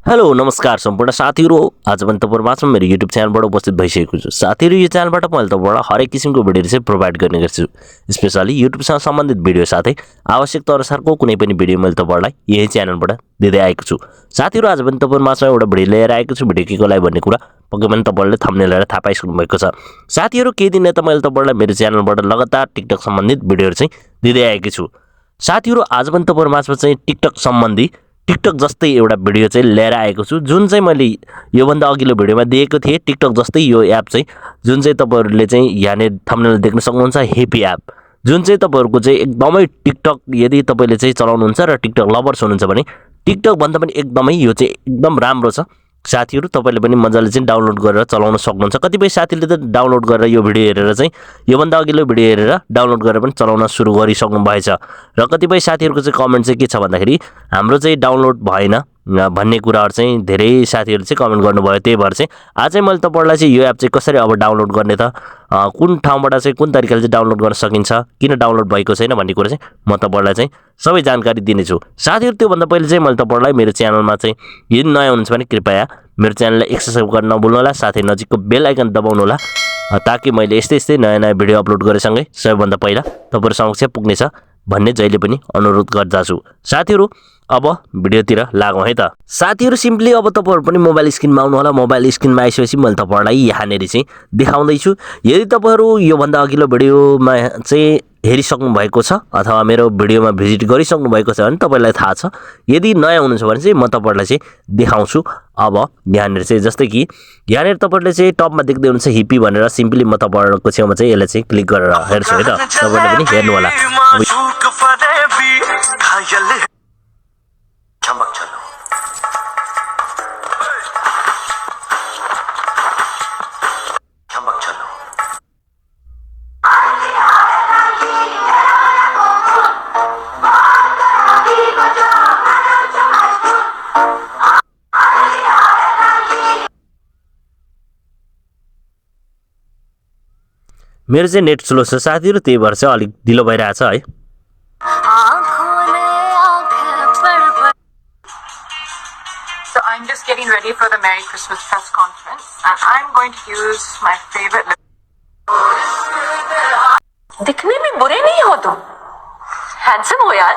Hello नमस्कार सम्पूर्ण साथीहरु आज पनि तपाईहरुमाझमा मेरो युट्युब च्यानलबाट उपस्थित भइसकेको छु। साथीहरु यो च्यानलबाट मैले तपाईहरुलाई हरेक किसिमको भिडियोहरु चाहिँ प्रोवाइड गर्ने गर्छु। स्पेशली युट्युबसँग सम्बन्धित भिडियो साथै आवश्यकता अनुसारको कुनै पनि भिडियो मैले तपाईहरुलाई यही च्यानलबाट दिँदै आएको छु। साथीहरु आज पनि तपाईहरुमाझमा एउटा भिडियो लिएर आएको छु। भिडियो केको लागि भन्ने कुरा पक्कै पनि तपाईहरुले थम्बनेल हेरेर थाहा पाइसक्नु भएको छ। साथीहरु केही दिन त मैले तपाईहरुलाई मेरो च्यानलबाट लगातार टिकटक सम्बन्धित भिडियोहरु चाहिँ दिँदै आएको छु। साथीहरु आज पनि तपाईहरुमाझमा चाहिँ टिकटक सम्बन्धी टिकटक जस्तै एउटा भिडियो चाहिँ लिएर आएको छु, जुन चाहिँ मैले यो भन्दा अघिल्लो भिडियोमा दिएको थिए। टिकटक जस्तै यो एप चाहिँ जुन चाहिँ तपाईहरुले चाहिँ यहाँ थम्बनेल देख्न सक्नुहुन्छ, हिपिएप, जुन चाहिँ तपाईहरुको चाहिँ एकदमै टिकटक यदि तपाईले चाहिँ चलाउनुहुन्छ र टिकटक लभर्स हुनुहुन्छ भने टिकटक भन्दा पनि एकदमै यो चाहिँ एकदम राम्रो छ। साथीहरु तपाईले पनि मजाले चाहिँ डाउनलोड गरेर चलाउन सक्नुहुन्छ। कतिपय साथीले त डाउनलोड गरेर यो भिडियो हेरेर चाहिँ यो भन्दा अघिल्लो भिडियो हेरेर डाउनलोड गरेर पनि चलाउन सुरु गरिसक्नु भएछ। र कतिपय साथीहरुको चाहिँ कमेन्ट चाहिँ के छ भन्दाखेरि हाम्रो चाहिँ डाउनलोड भएन भन्ने कुराहरु चाहिँ धेरै साथीहरुले चाहिँ कमेन्ट गर्नुभयो। त्यही भएर चाहिँ आज चाहिँ मैले तपाईहरुलाई चाहिँ यो एप चाहिँ कसरी अब डाउनलोड गर्ने त, कुन ठाउँबाट चाहिँ कुन तरिकाले चाहिँ डाउनलोड गर्न सकिन्छ, किन डाउनलोड भएको छैन भन्ने कुरा चाहिँ म तपाईहरुलाई चाहिँ सबै जानकारी दिनेछु। साथीहरु त्यो भन्दा पहिले चाहिँ मैले तपाईहरुलाई मेरो च्यानलमा चाहिँ यदि नयाँ हुनुहुन्छ भने कृपया मेरो च्यानललाई सब्स्क्राइब गर्न नभुल्नु होला, साथै नजिकको बेल आइकन दबाउनु होला ताकि मैले यस्तै नयाँ भिडियो अपलोड गरेसँगै सबैभन्दा पहिला तपाईहरु समक्ष पुग्नेछ भन्ने जहिले पनि अनुरोध गर्दछु। साथीहरु अब भिडियोतिर लागौं है त। साथीहरु सिम्पली अब तपाईहरु पनि मोबाइल स्क्रिनमा आउनु होला। मोबाइल स्क्रिनमा आइसकेपछि मैले तपाईहरुलाई यहाँनेरि चाहिँ देखाउँदै छु। यदि तपाईहरु यो भन्दा अघिल्लो भिडियोमा चाहिँ हेरिसक्नु भएको छ अथवा मेरो भिडियोमा भिजिट गरिसक्नु भएको छ भने तपाईलाई थाहा छ। यदि नयाँ हुनुहुन्छ भने चाहिँ म तपाईहरुलाई चाहिँ देखाउँछु। अब यहाँनेर चाहिँ जस्तै कि यहाँनेर तपाईहरुले चाहिँ टपमा देख्दै हुनुहुन्छ हिपी भनेर, सिम्पली म तपाईहरुको छेउमा चाहिँ यसलाई चाहिँ क्लिक गरेर हेर्छु है त। तपाईहरुले पनि हेर्नु होला। मेरो चाहिँ नेट स्लो छ साथीहरु, त्यही भएर चाहिँ अलिक ढिलो भइरहेछ है। So I'm just getting ready for the Merry Christmas press conference and I'm going to use my favorite दिखने में बुरे नहीं हो तुम, हैंडसम हो यार।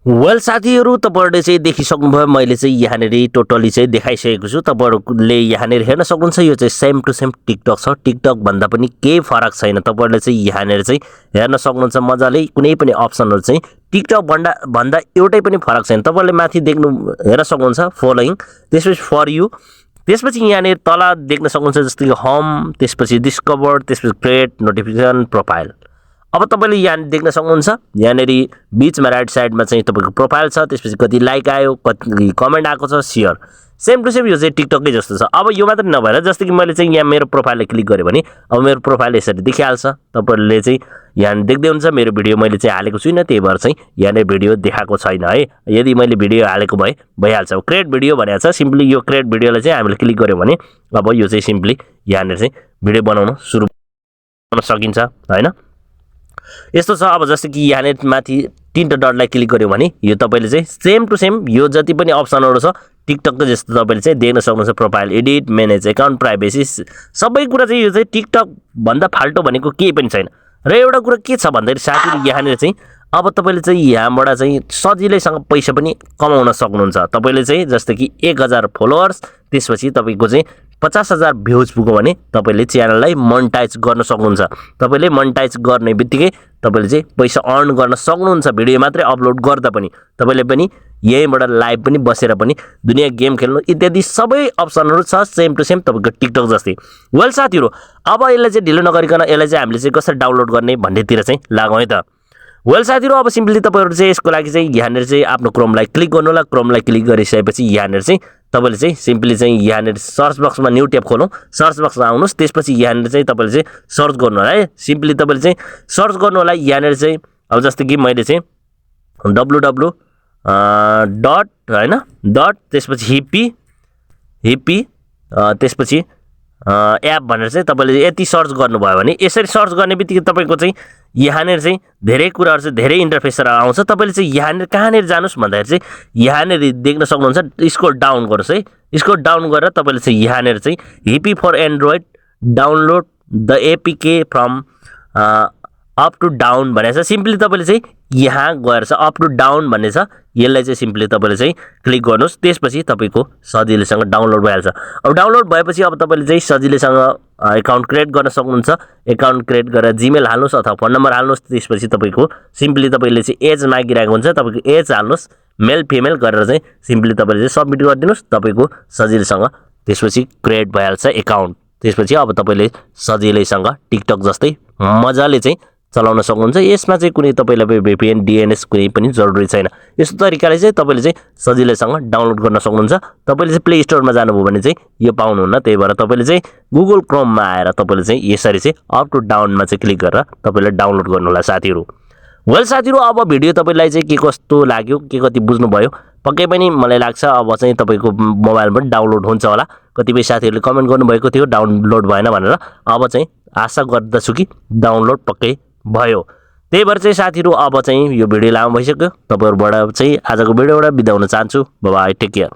वेल साथीहरु तपाईहरुले चाहिँ देखिसक्नुभयो, मैले चाहिँ यहाँनेरि टोटली चाहिँ देखाइसकेको छु। तपाईहरुले यहाँनेरि हेर्न सक्नुहुन्छ यो चाहिँ सेम टु सेम टिकटक छ। टिकटक भन्दा पनि केही फरक छैन। तपाईहरुले चाहिँ यहाँनेरि चाहिँ हेर्न सक्नुहुन्छ मजाले, कुनै पनि अप्सनहरु चाहिँ टिकटक भन्दा एउटै पनि फरक छैन। तपाईहरुले माथि देख्नु हेर्न सक्नुहुन्छ फलोइङ, त्यसपछि फर यु, त्यसपछि यहाँनेर तल देख्न सक्नुहुन्छ जस्तै कि होम, त्यसपछि डिस्कभर, त्यसपछि क्रिएट, नोटिफिकेसन, प्रोफाइल। अब तपाईले यहाँ देख्न सक्नुहुन्छ यहाँनेरि बीचमा राइट साइडमा चाहिँ तपाईको प्रोफाइल छ, त्यसपछि कति लाइक आयो, कति कमेन्ट आएको छ, शेयर, सेम टु सेम यो चाहिँ टिकटकै जस्तो छ। अब यो मात्र नभएर जस्तै कि मैले चाहिँ यहाँ मेरो प्रोफाइलले क्लिक गरे भने अब मेरो प्रोफाइल यसरी देखिहाल्छ। तपाईहरुले चाहिँ यहाँ देख्दै हुनुहुन्छ मेरो भिडियो मैले चाहिँ हालेको छुइनँ, त्यही भएर चाहिँ यहाँ भिडियो देखाएको छैन है। यदि मैले भिडियो हालेको भए भइहाल्छ। क्रिएट भिडियो भनेको छ, सिम्पली यो क्रिएट भिडियोलाई चाहिँ हामीले क्लिक गर्यो भने अब यो चाहिँ सिम्पली यहाँ चाहिँ भिडियो बनाउन सुरु गर्न सकिन्छ हैन। यस्तो छ। अब जस्तै कि यहाँ माथि तीनटा डटलाई क्लिक गर्यो भने यो तपाईले चाहिँ सेम टु सेम यो जति पनि अप्सनहरु छ टिकटकको जस्तो तपाईले चाहिँ देख्न सक्नुहुन्छ। Profile edit, manage account, privacy, सबै कुरा चाहिँ यो चाहिँ टिकटक भन्दा फाल्टो भनेको केही पनि छैन। र एउटा कुरा के छ भन्दाखेरि साथीहरु यहाँनेर चाहिँ अब तपाईले चाहिँ यहाँबाट चाहिँ सजिलैसँग पैसा पनि कमाउन सक्नुहुन्छ। तपाईले चाहिँ जस्तै कि 1000 फलोअर्स, त्यसपछि तपाईको चाहिँ 50,000 भ्यूज पुग्यो भने तपाईले च्यानललाई मोनेटाइज गर्न सक्नुहुन्छ। तपाईले मोनेटाइज गर्ने बित्तिकै तपाईले चाहिँ पैसा अर्न गर्न सक्नुहुन्छ। भिडियो मात्रै अपलोड गर्दा पनि तपाईले पनि यहीबाट लाइभ पनि बसेर पनि दुनिया गेम खेल्नु इत्यादि सबै अप्सनहरु छ सेम टु सेम तपाईको टिकटक जस्तै। वेल साथीहरु अब यसलाई चाहिँ ढिलो नगरिकन यसलाई चाहिँ हामीले चाहिँ कसरी डाउनलोड गर्ने भन्नेतिर चाहिँ लागौं है त। वेल साथीहरु अब सिम्पली तपाईहरु चाहिँ यसको लागि चाहिँ यहाँनेर चाहिँ आफ्नो क्रोमलाई क्लिक गर्नु होला। क्रोमलाई क्लिक गरिसकेपछि यहाँनेर चाहिँ तपाईले चाहिँ सिम्पली चाहिँ यहाँनेर सर्च बक्समा न्यू ट्याब खोलौं, सर्च बक्समा आउनुस्, त्यसपछि यहाँनेर चाहिँ तपाईले चाहिँ सर्च गर्नु होला है। सिम्पली तपाईले चाहिँ सर्च गर्नु होला यहाँनेर चाहिँ अब जस्तै कि मैले चाहिँ www डट हैन डट त्यसपछि हिपी त्यसपछि एप भनेर चाहिँ तपाईँले यति सर्च गर्नुभयो भने यसरी सर्च गर्ने बित्तिकै तपाईँको चाहिँ यहाँनिर चाहिँ धेरै कुराहरू चाहिँ धेरै इन्टरफेसहरू आउँछ। तपाईँले चाहिँ यहाँनिर कहाँनिर जानुहोस् भन्दाखेरि चाहिँ यहाँनिर देख्न सक्नुहुन्छ। स्क्रोल डाउन गर्नुहोस् है, स्क्रोल डाउन गरेर तपाईँले चाहिँ यहाँनिर चाहिँ हिपी for Android download the APK from up to down भनेको छ। सिम्पली तपाईँले चाहिँ यहाँ गएर चाहिँ अप टु डाउन भन्ने छ, यसलाई चाहिँ सिम्पली तपाईँले चाहिँ क्लिक गर्नुहोस्। त्यसपछि तपाईँको सजिलैसँग डाउनलोड भइहाल्छ। अब डाउनलोड भएपछि अब तपाईँले चाहिँ सजिलैसँग एकाउन्ट क्रिएट गर्न सक्नुहुन्छ। एकाउन्ट क्रिएट गरेर जिमेल हाल्नुहोस् अथवा फोन नम्बर हाल्नुहोस्। त्यसपछि तपाईँको सिम्पली तपाईँले चाहिँ एज मागिरहेको हुन्छ, तपाईँको एज हाल्नुहोस्, मेल फिमेल गरेर चाहिँ सिम्पली तपाईँले चाहिँ सबमिट गरिदिनुहोस्। तपाईँको सजिलैसँग त्यसपछि क्रिएट भइहाल्छ एकाउन्ट। त्यसपछि अब तपाईँले सजिलैसँग टिकटक जस्तै मजाले चाहिँ चलाउन सक्नुहुन्छ। यसमा चाहिँ कुनै तपाईँलाई VPN DNS कुनै पनि जरुरी छैन। यस्तो तरिकाले चाहिँ तपाईँले चाहिँ सजिलैसँग डाउनलोड गर्न सक्नुहुन्छ। तपाईँले चाहिँ प्ले स्टोरमा जानुभयो भने चाहिँ यो पाउनुहुन्न। त्यही भएर तपाईँले चाहिँ गुगल क्रोममा आएर तपाईँले चाहिँ यसरी चाहिँ अप टु डाउनमा चाहिँ क्लिक गरेर तपाईँले डाउनलोड गर्नुहोला साथीहरू। वेल साथीहरू, अब भिडियो तपाईँलाई चाहिँ के कस्तो लाग्यो, के कति बुझ्नुभयो पक्कै पनि मलाई लाग्छ अब चाहिँ तपाईँको मोबाइलमा पनि डाउनलोड हुन्छ होला। कतिपय साथीहरूले कमेन्ट गर्नुभएको थियो डाउनलोड भएन भनेर। अब चाहिँ आशा गर्दछु कि डाउनलोड पक्कै भयो। त्यही भएर चाहिँ साथीहरू अब चाहिँ यो भिडियो लामो भइसक्यो। तपाईँहरूबाट चाहिँ आजको भिडियोबाट बिदा हुन चाहन्छु। Bye bye, take care.